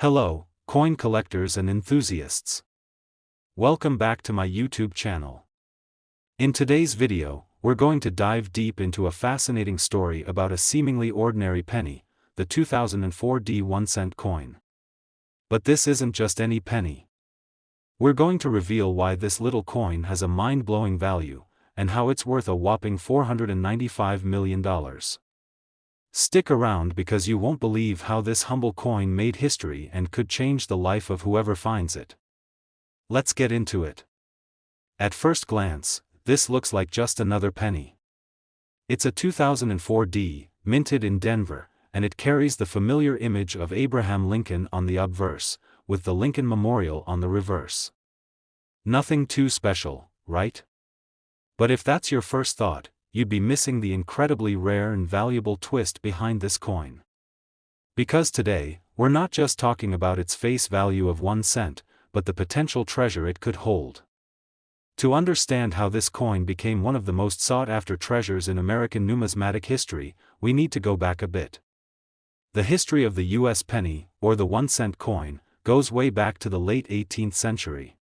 Hello, coin collectors and enthusiasts. Welcome back to my YouTube channel. In today's video, we're going to dive deep into a fascinating story about a seemingly ordinary penny, the 2004 1-cent coin. But this isn't just any penny. We're going to reveal why this little coin has a mind-blowing value, and how it's worth a whopping $495 million. Stick around because you won't believe how this humble coin made history and could change the life of whoever finds it. Let's get into it. At first glance, this looks like just another penny. It's a 2004 minted in Denver, and it carries the familiar image of Abraham Lincoln on the obverse, with the Lincoln Memorial on the reverse. Nothing too special, right? But if that's your first thought, you'd be missing the incredibly rare and valuable twist behind this coin. Because today, we're not just talking about its face value of 1 cent, but the potential treasure it could hold. To understand how this coin became one of the most sought-after treasures in American numismatic history, we need to go back a bit. The history of the U.S. penny, or the 1-cent coin, goes way back to the late 18th century.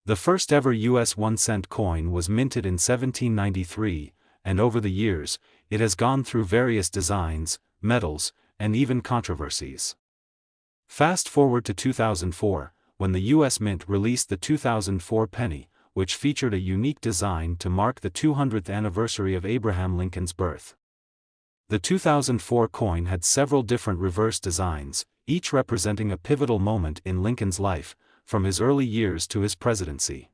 The first ever U.S. 1-cent coin was minted in 1793, and over the years, it has gone through various designs, metals, and even controversies. Fast forward to 2004, when the U.S. Mint released the 2004 penny, which featured a unique design to mark the 200th anniversary of Abraham Lincoln's birth. The 2004 coin had several different reverse designs, each representing a pivotal moment in Lincoln's life, from his early years to his presidency.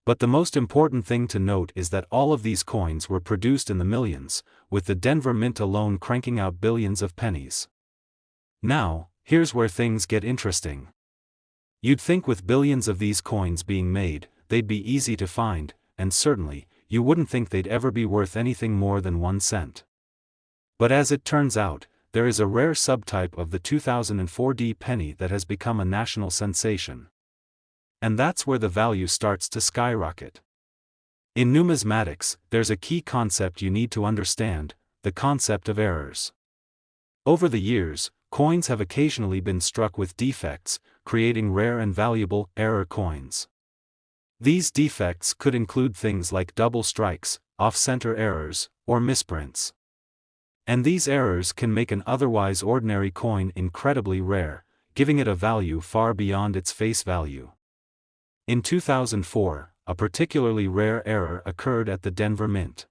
But the most important thing to note is that all of these coins were produced in the millions, with the Denver Mint alone cranking out billions of pennies. Now, here's where things get interesting. You'd think with billions of these coins being made, they'd be easy to find, and certainly, you wouldn't think they'd ever be worth anything more than 1 cent. But as it turns out, there is a rare subtype of the 2004 penny that has become a national sensation. And that's where the value starts to skyrocket. In numismatics, there's a key concept you need to understand: the concept of errors. Over the years, coins have occasionally been struck with defects, creating rare and valuable error coins. These defects could include things like double strikes, off-center errors, or misprints. And these errors can make an otherwise ordinary coin incredibly rare, giving it a value far beyond its face value. In 2004, a particularly rare error occurred at the Denver Mint.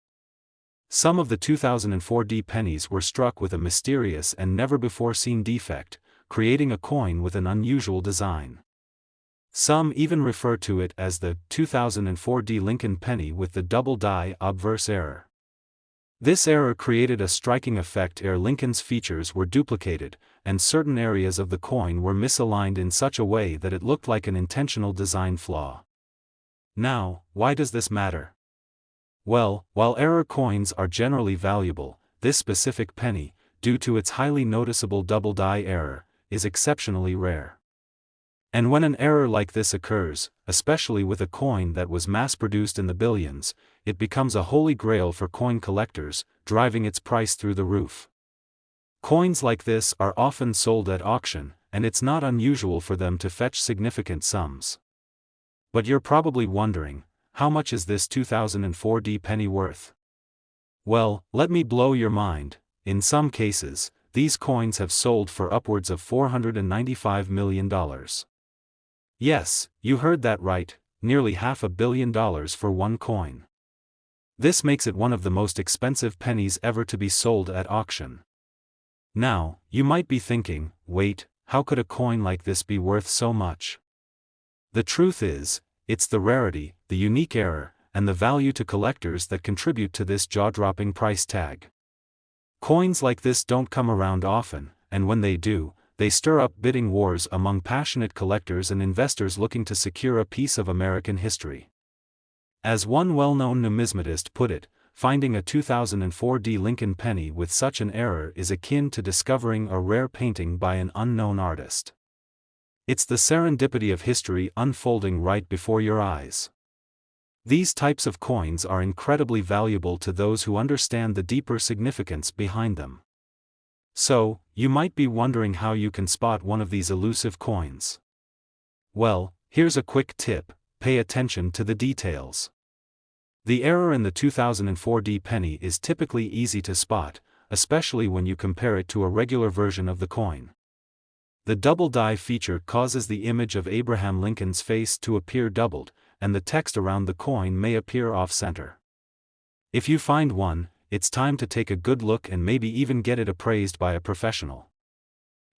Some of the 2004 pennies were struck with a mysterious and never-before-seen defect, creating a coin with an unusual design. Some even refer to it as the 2004 Lincoln penny with the double die obverse error. This error created a striking effect ere Lincoln's features were duplicated, and certain areas of the coin were misaligned in such a way that it looked like an intentional design flaw. Now, why does this matter? Well, while error coins are generally valuable, this specific penny, due to its highly noticeable double die error, is exceptionally rare. And when an error like this occurs, especially with a coin that was mass-produced in the billions, it becomes a holy grail for coin collectors, driving its price through the roof. Coins like this are often sold at auction, and it's not unusual for them to fetch significant sums. But you're probably wondering, how much is this 2004 penny worth? Well, let me blow your mind. In some cases, these coins have sold for upwards of $495 million. Yes, you heard that right, nearly $500 million for one coin. This makes it one of the most expensive pennies ever to be sold at auction. Now, you might be thinking, wait, how could a coin like this be worth so much? The truth is, it's the rarity, the unique error, and the value to collectors that contribute to this jaw-dropping price tag. Coins like this don't come around often, and when they do, they stir up bidding wars among passionate collectors and investors looking to secure a piece of American history. As one well-known numismatist put it, finding a 2004 Lincoln penny with such an error is akin to discovering a rare painting by an unknown artist. It's the serendipity of history unfolding right before your eyes. These types of coins are incredibly valuable to those who understand the deeper significance behind them. So, you might be wondering how you can spot one of these elusive coins. Well, here's a quick tip: pay attention to the details. The error in the 2004 penny is typically easy to spot, especially when you compare it to a regular version of the coin. The double die feature causes the image of Abraham Lincoln's face to appear doubled, and the text around the coin may appear off-center. If you find one, it's time to take a good look and maybe even get it appraised by a professional.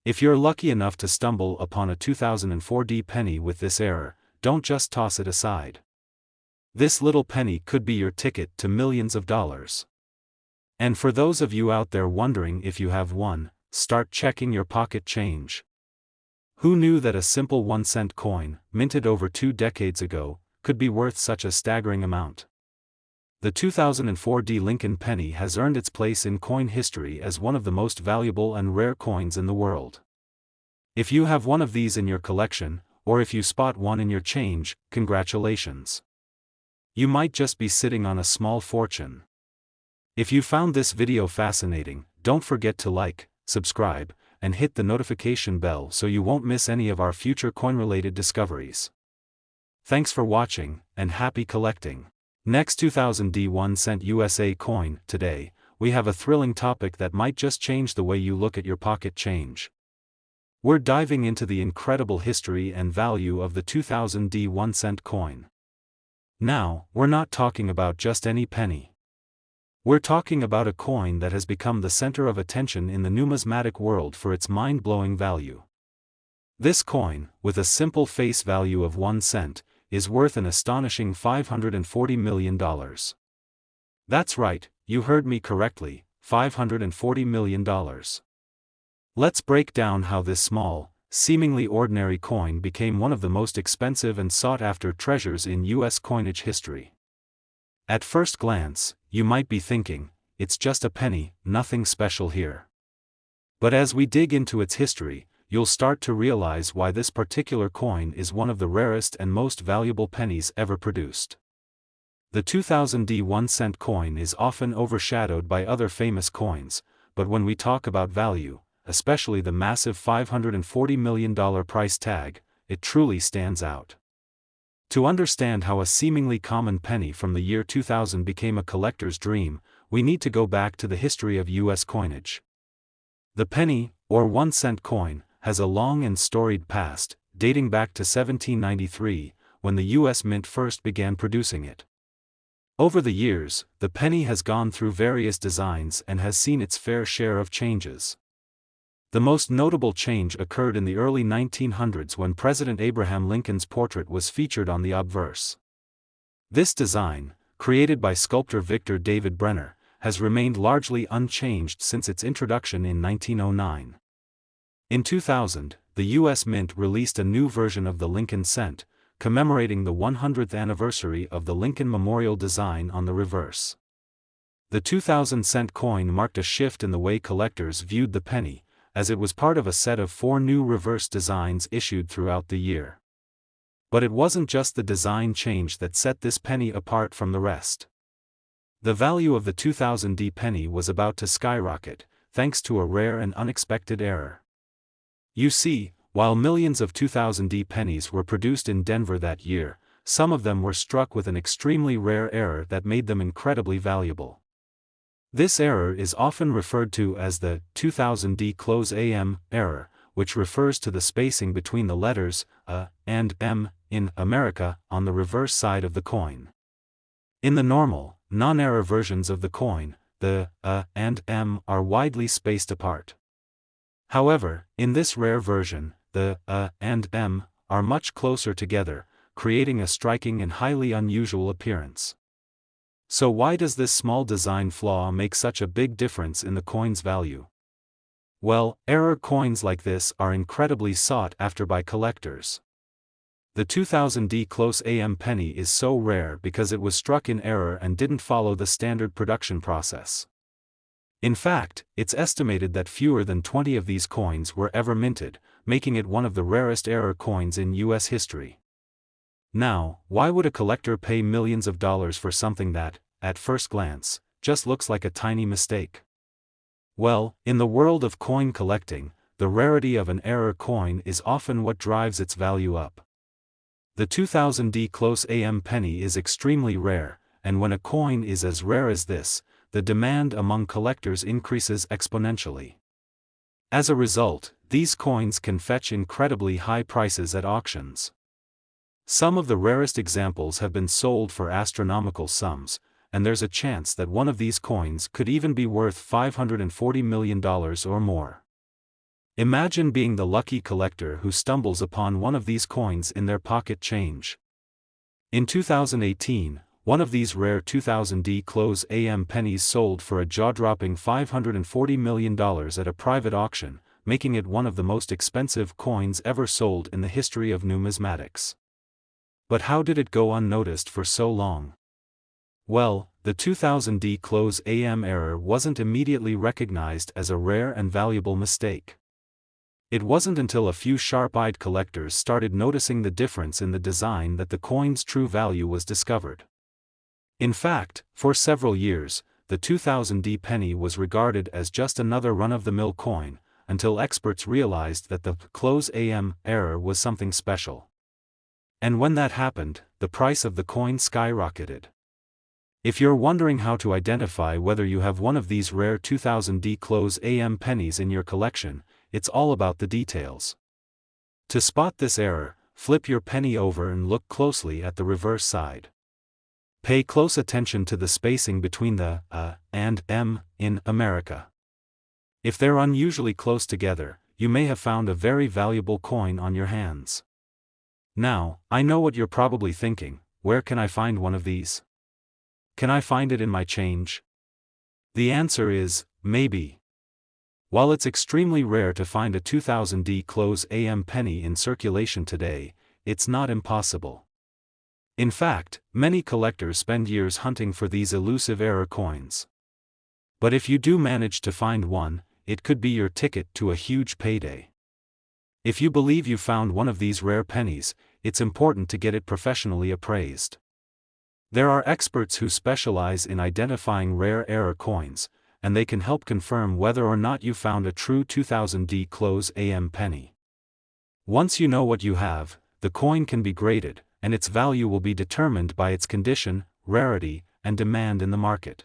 If you're lucky enough to stumble upon a 2004 penny with this error, don't just toss it aside. This little penny could be your ticket to millions of dollars. And for those of you out there wondering if you have one, start checking your pocket change. Who knew that a simple 1-cent coin, minted over 2 decades ago, could be worth such a staggering amount? The 2004 Lincoln penny has earned its place in coin history as one of the most valuable and rare coins in the world. If you have one of these in your collection, or if you spot one in your change, congratulations. You might just be sitting on a small fortune. If you found this video fascinating, don't forget to like, subscribe, and hit the notification bell so you won't miss any of our future coin-related discoveries. Thanks for watching, and happy collecting. Next 2000 1-cent USA coin. Today, we have a thrilling topic that might just change the way you look at your pocket change. We're diving into the incredible history and value of the 2000 1-cent coin. Now, we're not talking about just any penny. We're talking about a coin that has become the center of attention in the numismatic world for its mind-blowing value. This coin, with a simple face value of 1 cent, is worth an astonishing $540 million. That's right, you heard me correctly, $540 million. Let's break down how this small, seemingly ordinary coin became one of the most expensive and sought-after treasures in U.S. coinage history. At first glance, you might be thinking, it's just a penny, nothing special here. But as we dig into its history, you'll start to realize why this particular coin is one of the rarest and most valuable pennies ever produced. The 2000 1-cent coin is often overshadowed by other famous coins, but when we talk about value, especially the massive $540 million price tag, it truly stands out. To understand how a seemingly common penny from the year 2000 became a collector's dream, we need to go back to the history of U.S. coinage. The penny, or 1-cent coin, has a long and storied past, dating back to 1793, when the U.S. Mint first began producing it. Over the years, the penny has gone through various designs and has seen its fair share of changes. The most notable change occurred in the early 1900s when President Abraham Lincoln's portrait was featured on the obverse. This design, created by sculptor Victor David Brenner, has remained largely unchanged since its introduction in 1909. In 2000, the U.S. Mint released a new version of the Lincoln cent, commemorating the 100th anniversary of the Lincoln Memorial design on the reverse. The 2000 cent coin marked a shift in the way collectors viewed the penny, as it was part of a set of 4 new reverse designs issued throughout the year. But it wasn't just the design change that set this penny apart from the rest. The value of the 2000 penny was about to skyrocket, thanks to a rare and unexpected error. You see, while millions of 2000 pennies were produced in Denver that year, some of them were struck with an extremely rare error that made them incredibly valuable. This error is often referred to as the 2000 close AM error, which refers to the spacing between the letters A and M in America on the reverse side of the coin. In the normal, non-error versions of the coin, the A and M are widely spaced apart. However, in this rare version, the A and M are much closer together, creating a striking and highly unusual appearance. So why does this small design flaw make such a big difference in the coin's value? Well, error coins like this are incredibly sought after by collectors. The 2000 close AM penny is so rare because it was struck in error and didn't follow the standard production process. In fact, it's estimated that fewer than 20 of these coins were ever minted, making it one of the rarest error coins in U.S. history. Now, why would a collector pay millions of dollars for something that, at first glance, just looks like a tiny mistake? Well, in the world of coin collecting, the rarity of an error coin is often what drives its value up. The 2000D close AM penny is extremely rare, and when a coin is as rare as this, the demand among collectors increases exponentially. As a result, these coins can fetch incredibly high prices at auctions. Some of the rarest examples have been sold for astronomical sums, and there's a chance that one of these coins could even be worth $540 million or more. Imagine being the lucky collector who stumbles upon one of these coins in their pocket change. In 2018, one of these rare 2000D close AM pennies sold for a jaw-dropping $540 million at a private auction, making it one of the most expensive coins ever sold in the history of numismatics. But how did it go unnoticed for so long? Well, the 2000D close AM error wasn't immediately recognized as a rare and valuable mistake. It wasn't until a few sharp-eyed collectors started noticing the difference in the design that the coin's true value was discovered. In fact, for several years, the 2000D penny was regarded as just another run-of-the-mill coin, until experts realized that the close AM error was something special. And when that happened, the price of the coin skyrocketed. If you're wondering how to identify whether you have one of these rare 2000D close AM pennies in your collection, it's all about the details. To spot this error, flip your penny over and look closely at the reverse side. Pay close attention to the spacing between the and M in America. If they're unusually close together, you may have found a very valuable coin on your hands. Now, I know what you're probably thinking: where can I find one of these? Can I find it in my change? The answer is, maybe. While it's extremely rare to find a 2000D close AM penny in circulation today, it's not impossible. In fact, many collectors spend years hunting for these elusive error coins. But if you do manage to find one, it could be your ticket to a huge payday. If you believe you found one of these rare pennies, it's important to get it professionally appraised. There are experts who specialize in identifying rare error coins, and they can help confirm whether or not you found a true 2000D close AM penny. Once you know what you have, the coin can be graded, and its value will be determined by its condition, rarity, and demand in the market.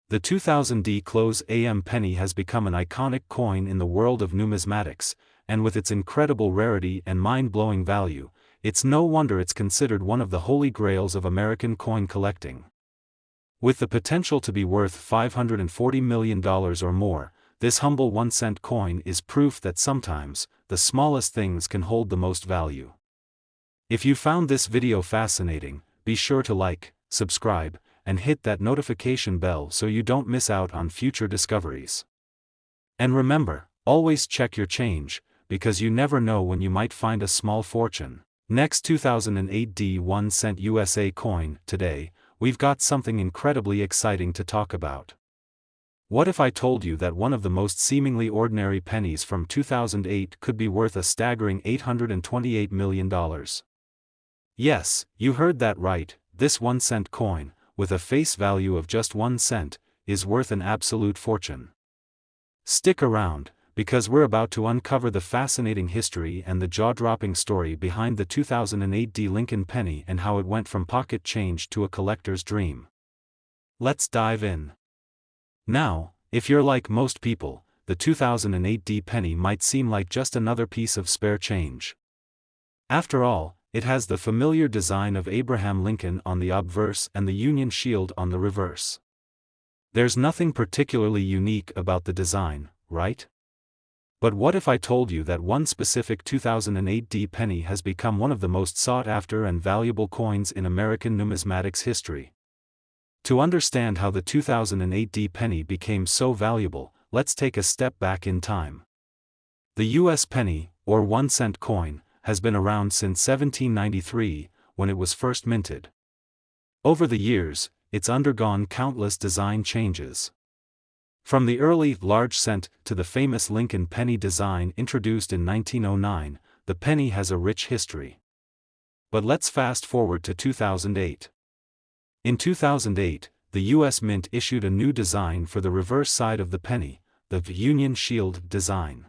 The 2000D close AM penny has become an iconic coin in the world of numismatics, and with its incredible rarity and mind-blowing value, it's no wonder it's considered one of the holy grails of American coin collecting. With the potential to be worth $540 million or more, this humble 1-cent coin is proof that sometimes, the smallest things can hold the most value. If you found this video fascinating, be sure to like, subscribe, and hit that notification bell so you don't miss out on future discoveries. And remember, always check your change, because you never know when you might find a small fortune. Next 2008D 1-cent USA coin. Today, we've got something incredibly exciting to talk about. What if I told you that one of the most seemingly ordinary pennies from 2008 could be worth a staggering $828 million? Yes, you heard that right. This 1-cent coin, with a face value of just 1 cent, is worth an absolute fortune. Stick around, because we're about to uncover the fascinating history and the jaw-dropping story behind the 2008D Lincoln penny and how it went from pocket change to a collector's dream. Let's dive in. Now, if you're like most people, the 2008D penny might seem like just another piece of spare change. After all, it has the familiar design of Abraham Lincoln on the obverse and the Union Shield on the reverse. There's nothing particularly unique about the design, right? But what if I told you that one specific 2008D penny has become one of the most sought-after and valuable coins in American numismatics history? To understand how the 2008D penny became so valuable, let's take a step back in time. The U.S. penny, or 1-cent coin, has been around since 1793, when it was first minted. Over the years, it's undergone countless design changes. From the early large cent to the famous Lincoln penny design introduced in 1909, the penny has a rich history. But let's fast forward to 2008. In 2008, the U.S. Mint issued a new design for the reverse side of the penny, the Union Shield design.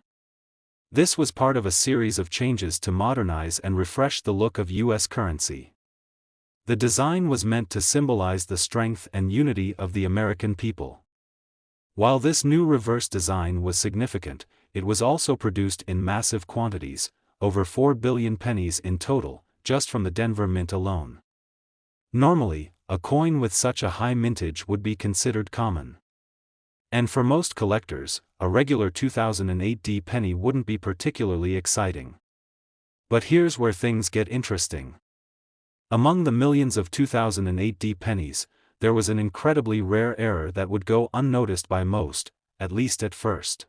This was part of a series of changes to modernize and refresh the look of U.S. currency. The design was meant to symbolize the strength and unity of the American people. While this new reverse design was significant, it was also produced in massive quantities, over 4 billion pennies in total, just from the Denver Mint alone. Normally, a coin with such a high mintage would be considered common. And for most collectors, a regular 2008 penny wouldn't be particularly exciting. But here's where things get interesting. Among the millions of 2008 pennies, there was an incredibly rare error that would go unnoticed by most, at least at first.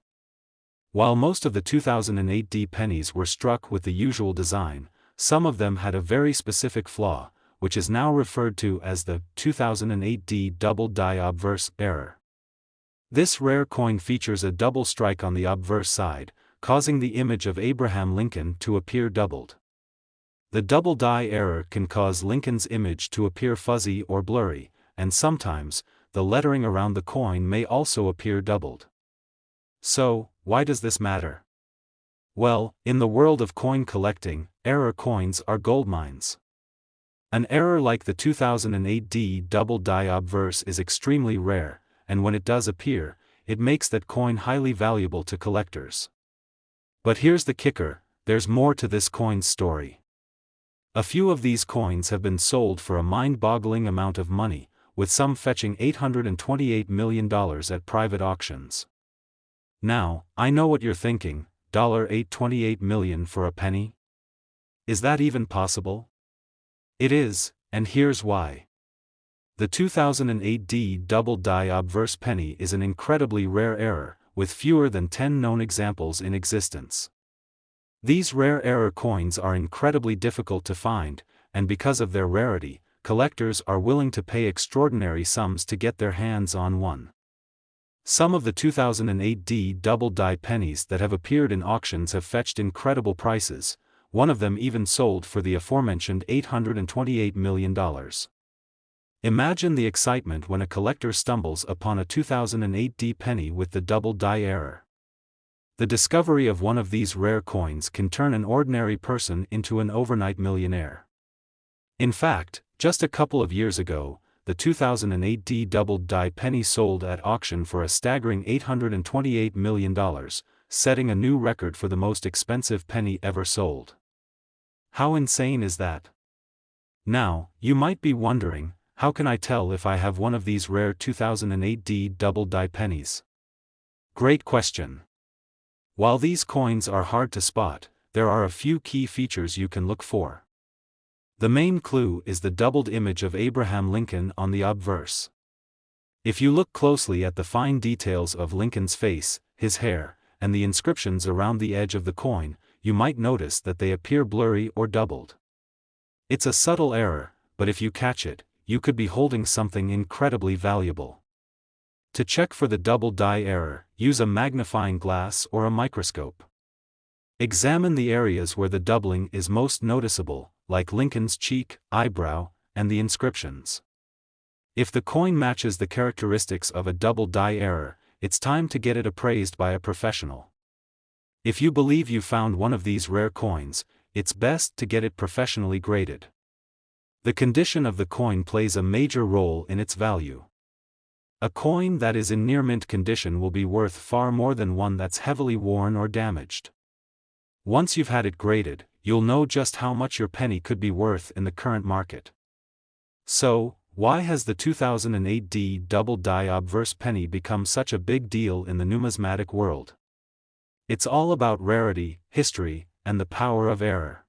While most of the 2008 pennies were struck with the usual design, some of them had a very specific flaw, which is now referred to as the 2008 double die obverse error. This rare coin features a double strike on the obverse side, causing the image of Abraham Lincoln to appear doubled. The double die error can cause Lincoln's image to appear fuzzy or blurry, and sometimes, the lettering around the coin may also appear doubled. So, why does this matter? Well, in the world of coin collecting, error coins are goldmines. An error like the 2008 double die obverse is extremely rare, and when it does appear, it makes that coin highly valuable to collectors. But here's the kicker, there's more to this coin's story. A few of these coins have been sold for a mind-boggling amount of money, with some fetching $828 million at private auctions. Now, I know what you're thinking, $828 million for a penny? Is that even possible? It is, and here's why. The 2008 double die obverse penny is an incredibly rare error, with fewer than 10 known examples in existence. These rare error coins are incredibly difficult to find, and because of their rarity, collectors are willing to pay extraordinary sums to get their hands on one. Some of the 2008 double die pennies that have appeared in auctions have fetched incredible prices, one of them even sold for the aforementioned $828 million. Imagine the excitement when a collector stumbles upon a 2008 penny with the double die error. The discovery of one of these rare coins can turn an ordinary person into an overnight millionaire. In fact, just a couple of years ago, the 2008 double die penny sold at auction for a staggering $828 million, setting a new record for the most expensive penny ever sold. How insane is that? Now, you might be wondering, how can I tell if I have one of these rare 2008 double die pennies? Great question. While these coins are hard to spot, there are a few key features you can look for. The main clue is the doubled image of Abraham Lincoln on the obverse. If you look closely at the fine details of Lincoln's face, his hair, and the inscriptions around the edge of the coin, you might notice that they appear blurry or doubled. It's a subtle error, but if you catch it, you could be holding something incredibly valuable. To check for the double die error, use a magnifying glass or a microscope. Examine the areas where the doubling is most noticeable, like Lincoln's cheek, eyebrow, and the inscriptions. If the coin matches the characteristics of a double die error, it's time to get it appraised by a professional. If you believe you found one of these rare coins, it's best to get it professionally graded. The condition of the coin plays a major role in its value. A coin that is in near mint condition will be worth far more than one that's heavily worn or damaged. Once you've had it graded, you'll know just how much your penny could be worth in the current market. So, why has the 2008 double die obverse penny become such a big deal in the numismatic world? It's all about rarity, history, and the power of error.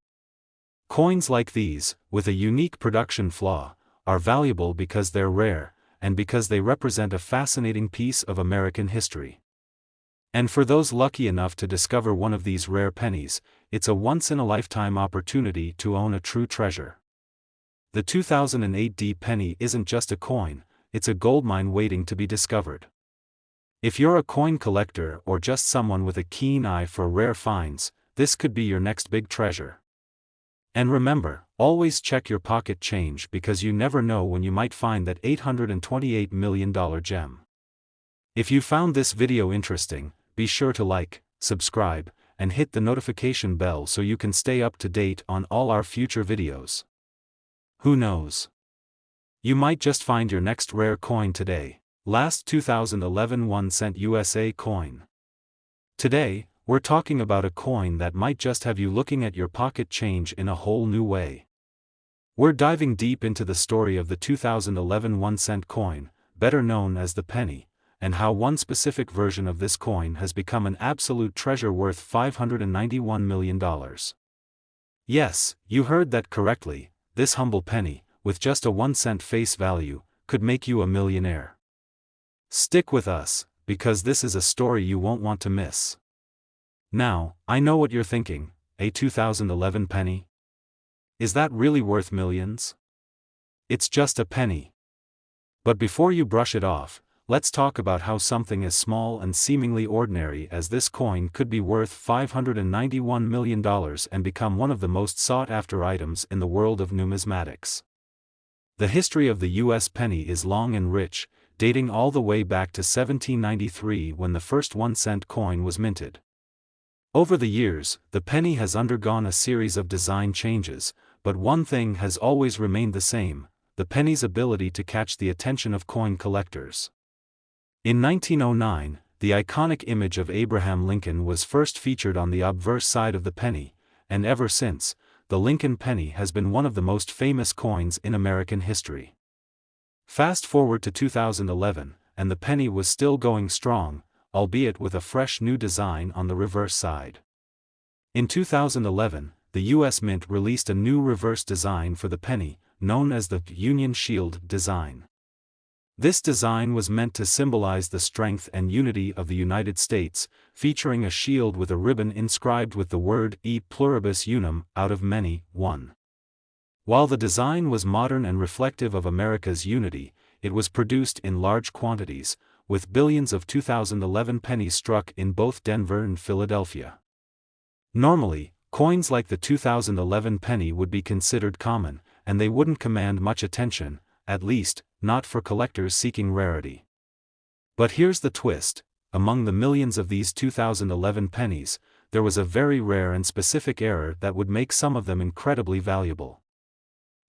Coins like these, with a unique production flaw, are valuable because they're rare, and because they represent a fascinating piece of American history. And for those lucky enough to discover one of these rare pennies, it's a once-in-a-lifetime opportunity to own a true treasure. The 2008 penny isn't just a coin, it's a goldmine waiting to be discovered. If you're a coin collector or just someone with a keen eye for rare finds, this could be your next big treasure. And remember, always check your pocket change because you never know when you might find that $828 million gem. If you found this video interesting, be sure to like, subscribe, and hit the notification bell so you can stay up to date on all our future videos. Who knows? You might just find your next rare coin today. Last 2011 1-cent USA coin. Today, we're talking about a coin that might just have you looking at your pocket change in a whole new way. We're diving deep into the story of the 2011 1-cent coin, better known as the penny, and how one specific version of this coin has become an absolute treasure worth $591 million. Yes, you heard that correctly, this humble penny, with just a 1-cent face value, could make you a millionaire. Stick with us, because this is a story you won't want to miss. Now, I know what you're thinking, a 2011 penny? Is that really worth millions? It's just a penny. But before you brush it off, let's talk about how something as small and seemingly ordinary as this coin could be worth $591 million and become one of the most sought-after items in the world of numismatics. The history of the U.S. penny is long and rich, dating all the way back to 1793 when the first 1-cent coin was minted. Over the years, the penny has undergone a series of design changes, but one thing has always remained the same: the penny's ability to catch the attention of coin collectors. In 1909, the iconic image of Abraham Lincoln was first featured on the obverse side of the penny, and ever since, the Lincoln penny has been one of the most famous coins in American history. Fast forward to 2011, and the penny was still going strong, albeit with a fresh new design on the reverse side. In 2011, the U.S. Mint released a new reverse design for the penny, known as the Union Shield design. This design was meant to symbolize the strength and unity of the United States, featuring a shield with a ribbon inscribed with the word E pluribus unum, out of many, one. While the design was modern and reflective of America's unity, it was produced in large quantities, with billions of 2011 pennies struck in both Denver and Philadelphia. Normally, coins like the 2011 penny would be considered common, and they wouldn't command much attention, at least, not for collectors seeking rarity. But here's the twist: among the millions of these 2011 pennies, there was a very rare and specific error that would make some of them incredibly valuable.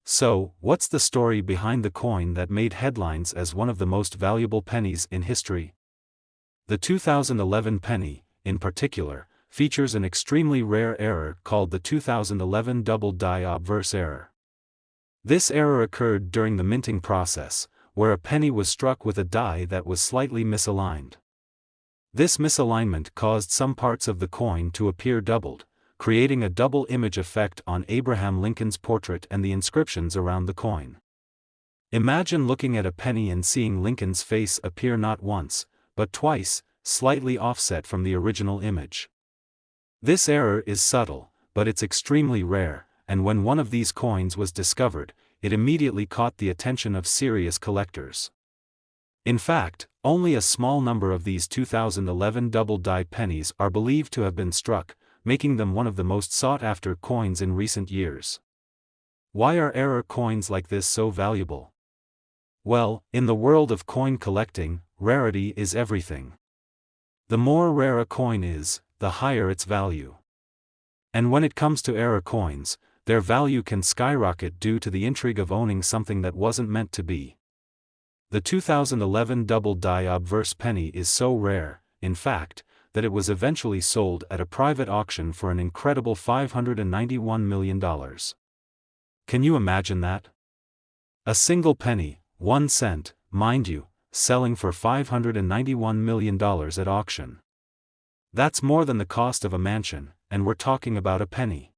So, what's the story behind the coin that made headlines as one of the most valuable pennies in history? The 2011 penny, in particular, features an extremely rare error called the 2011 double die obverse error. This error occurred during the minting process, where a penny was struck with a die that was slightly misaligned. This misalignment caused some parts of the coin to appear doubled, creating a double image effect on Abraham Lincoln's portrait and the inscriptions around the coin. Imagine looking at a penny and seeing Lincoln's face appear not once, but twice, slightly offset from the original image. This error is subtle, but it's extremely rare, and when one of these coins was discovered, it immediately caught the attention of serious collectors. In fact, only a small number of these 2011 double-die pennies are believed to have been struck, making them one of the most sought-after coins in recent years. Why are error coins like this so valuable? Well, in the world of coin collecting, rarity is everything. The more rare a coin is, the higher its value. And when it comes to error coins, their value can skyrocket due to the intrigue of owning something that wasn't meant to be. The 2011 double-die obverse penny is so rare, in fact, that it was eventually sold at a private auction for an incredible $591 million. Can you imagine that? A single penny, 1 cent, mind you, selling for $591 million at auction. That's more than the cost of a mansion, and we're talking about a penny.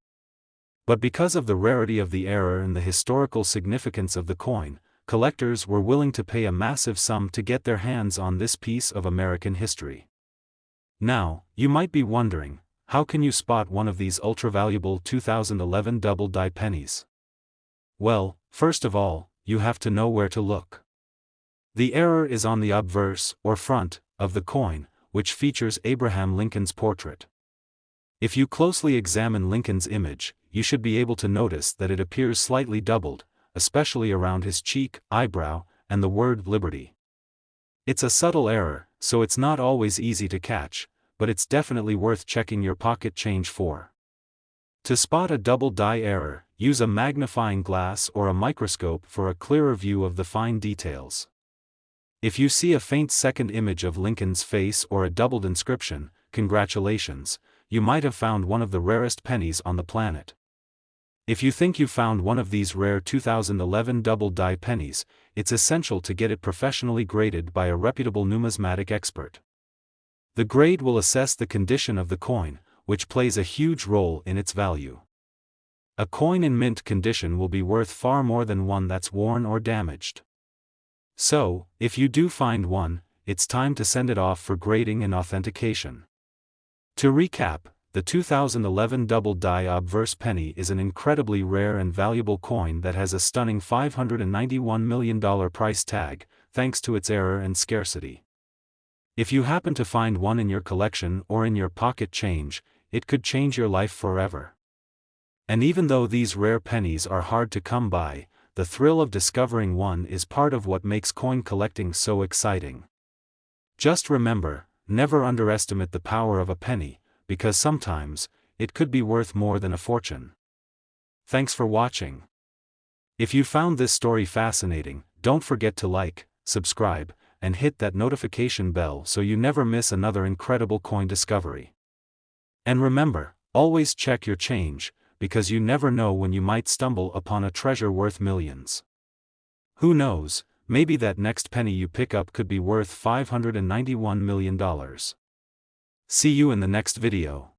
But because of the rarity of the error and the historical significance of the coin, collectors were willing to pay a massive sum to get their hands on this piece of American history. Now, you might be wondering, how can you spot one of these ultra-valuable 2011 double-die pennies? Well, first of all, you have to know where to look. The error is on the obverse, or front, of the coin, which features Abraham Lincoln's portrait. If you closely examine Lincoln's image, you should be able to notice that it appears slightly doubled, especially around his cheek, eyebrow, and the word liberty. It's a subtle error, so it's not always easy to catch, but it's definitely worth checking your pocket change for. To spot a double die error, use a magnifying glass or a microscope for a clearer view of the fine details. If you see a faint second image of Lincoln's face or a doubled inscription, congratulations, you might have found one of the rarest pennies on the planet. If you think you found one of these rare 2011 double die pennies, it's essential to get it professionally graded by a reputable numismatic expert. The grade will assess the condition of the coin, which plays a huge role in its value. A coin in mint condition will be worth far more than one that's worn or damaged. So, if you do find one, it's time to send it off for grading and authentication. To recap, the 2011 double die obverse penny is an incredibly rare and valuable coin that has a stunning $591 million price tag, thanks to its error and scarcity. If you happen to find one in your collection or in your pocket change, it could change your life forever. And even though these rare pennies are hard to come by, the thrill of discovering one is part of what makes coin collecting so exciting. Just remember, never underestimate the power of a penny, because sometimes, it could be worth more than a fortune. Thanks for watching. If you found this story fascinating, don't forget to like, subscribe, and hit that notification bell so you never miss another incredible coin discovery. And remember, always check your change, because you never know when you might stumble upon a treasure worth millions. Who knows, maybe that next penny you pick up could be worth $591 million. See you in the next video.